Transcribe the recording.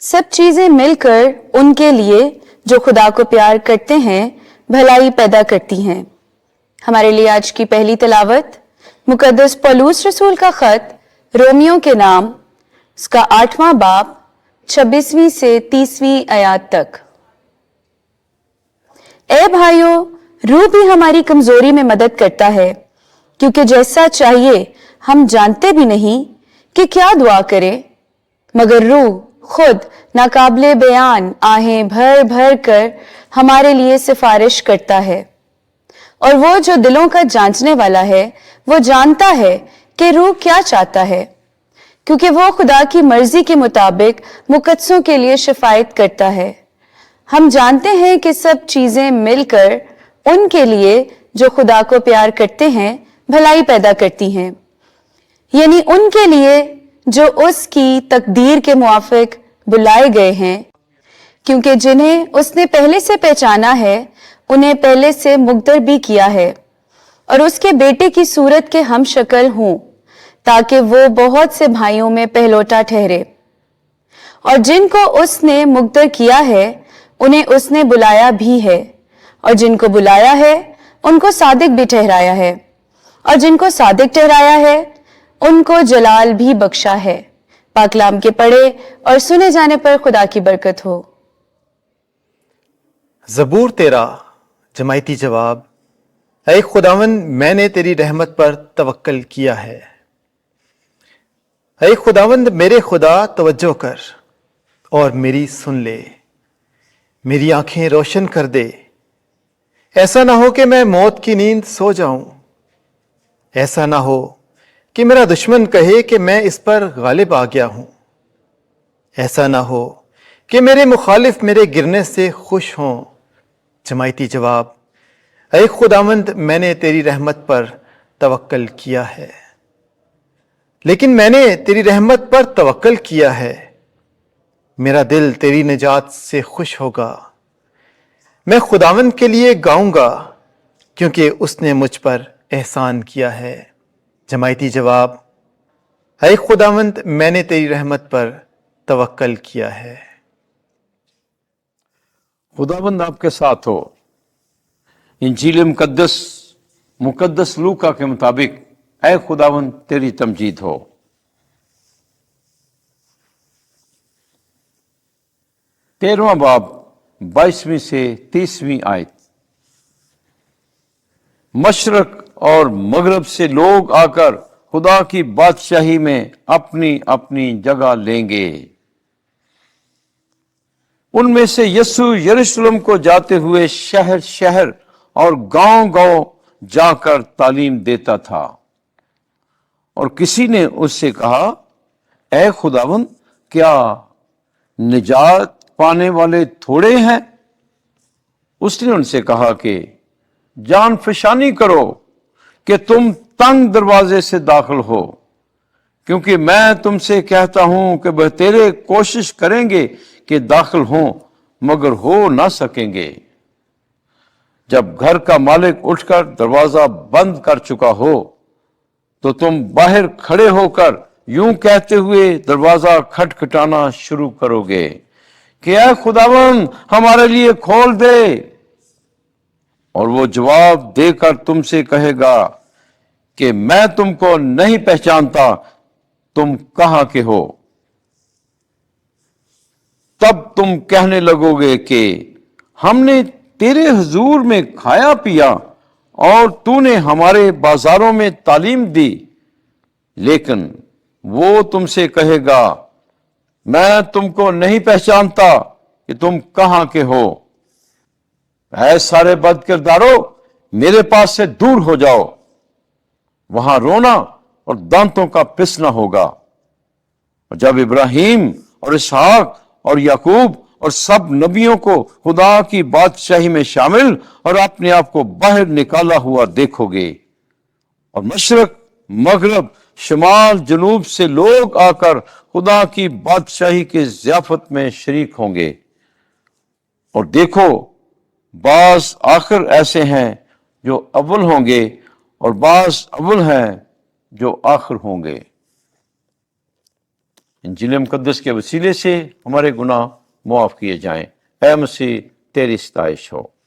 सब चीजें मिलकर उनके लिए जो खुदा को प्यार करते हैं भलाई पैदा करती हैं। हमारे लिए आज की पहली तिलावत मुकद्दस पौलुस रसूल का खत रोमियो के नाम, उसका 8वां बाब 26वीं से 30वीं आयत तक। ए भाइयों, रूह भी हमारी कमजोरी में मदद करता है, क्योंकि जैसा चाहिए हम जानते भी नहीं कि क्या दुआ करें, मगर रूह खुद नाकाबिले बयान आहें भर भर कर हमारे लिए सिफारिश करता है। और वो जो दिलों का जांचने वाला है, वो जानता है कि रूह क्या चाहता है, क्योंकि वो खुदा की मर्जी के मुताबिक मुकद्दसों के लिए शिफायत करता है। हम जानते हैं कि सब चीजें मिलकर उनके लिए जो खुदा को प्यार करते हैं भलाई पैदा करती हैं, यानी उनके लिए जो उसकी तकदीर के मुआफिक बुलाए गए हैं। क्योंकि जिन्हें उसने पहले से पहचाना है उन्हें पहले से मुक़द्दर भी किया है और उसके बेटे की सूरत के हम शक्ल हों, ताकि वो बहुत से भाइयों में पहलोटा ठहरे। और जिनको उसने मुक़द्दर किया है उन्हें उसने बुलाया भी है, और जिनको बुलाया है उनको सादिक भी ठहराया है, और जिनको सादिक ठहराया है उनको जलाल भी बख्शा है। पाक कलाम के पढ़े और सुने जाने पर खुदा की बरकत हो। ज़बूर 13 जमायती जवाब। ऐ खुदावन, मैंने तेरी रहमत पर तवक्कल किया है। ऐ खुदावंद मेरे खुदा, तवज्जो कर और मेरी सुन ले, मेरी आंखें रोशन कर दे। ऐसा ना हो कि मैं मौत की नींद सो जाऊं, ऐसा ना हो कि मेरा दुश्मन कहे कि मैं इस पर गालिब आ गया हूं, ऐसा ना हो कि मेरे मुखालिफ मेरे गिरने से खुश हों। जमायती जवाब। ऐ खुदावंद, मैंने तेरी रहमत पर तवक्कल किया है, लेकिन मैंने तेरी रहमत पर तवक्कल किया है। मेरा दिल तेरी निजात से खुश होगा। मैं खुदावंद के लिए गाऊंगा, क्योंकि उसने मुझ पर एहसान किया है। जमायती जवाब। ऐ खुदावंद, मैंने तेरी रहमत पर तवक्कल किया है। खुदाबंद आपके साथ हो। इंजील मुकद्दस लूका के मुताबिक ऐ खुदाबंद तेरी तमजीद हो। तेरहवां बाब 22वीं से 30वीं आयत। मशरक और मगरब से लोग आकर खुदा की बादशाही में अपनी अपनी जगह लेंगे। उनमें से यीशु यरूशलेम को जाते हुए शहर शहर और गांव गांव जाकर तालीम देता था। और किसी ने उससे कहा, ऐ खुदावंद, क्या निजात पाने वाले थोड़े हैं? उसने उनसे कहा कि जान फशानी करो कि तुम तंग दरवाजे से दाखिल हो, क्योंकि मैं तुमसे कहता हूं कि बतेरे कोशिश करेंगे कि दाखिल हों, मगर हो ना सकेंगे। जब घर का मालिक उठकर दरवाजा बंद कर चुका हो, तो तुम बाहर खड़े होकर यूं कहते हुए दरवाजा खटखटाना शुरू करोगे कि ऐ खुदावन, हमारे लिए खोल दे। और वो जवाब देकर तुमसे कहेगा कि मैं तुमको नहीं पहचानता, तुम कहां के हो? तब तुम कहने लगोगे कि हमने तेरे हुजूर में खाया पिया और तूने हमारे बाजारों में तालीम दी। लेकिन वो तुमसे कहेगा, मैं तुमको नहीं पहचानता कि तुम कहां के हो। ऐ सारे बदकिरदारों, मेरे पास से दूर हो जाओ। वहां रोना और दांतों का पिसना होगा। और जब इब्राहिम और इसहाक और याकूब और सब नबियों को खुदा की बादशाही में शामिल और अपने आप को बाहर निकाला हुआ देखोगे, और मशरक मगरब शुमाल जनूब से लोग आकर खुदा की बादशाही के ज़ियाफत में शरीक होंगे। और देखो, बाज आखिर ऐसे हैं जो अव्वल होंगे, और बाज अव्वल हैं जो आखिर होंगे। انجیل مقدس کے وسیلے سے ہمارے گناہ معاف کیے جائیں۔ اے مسیح تیری ستائش ہو۔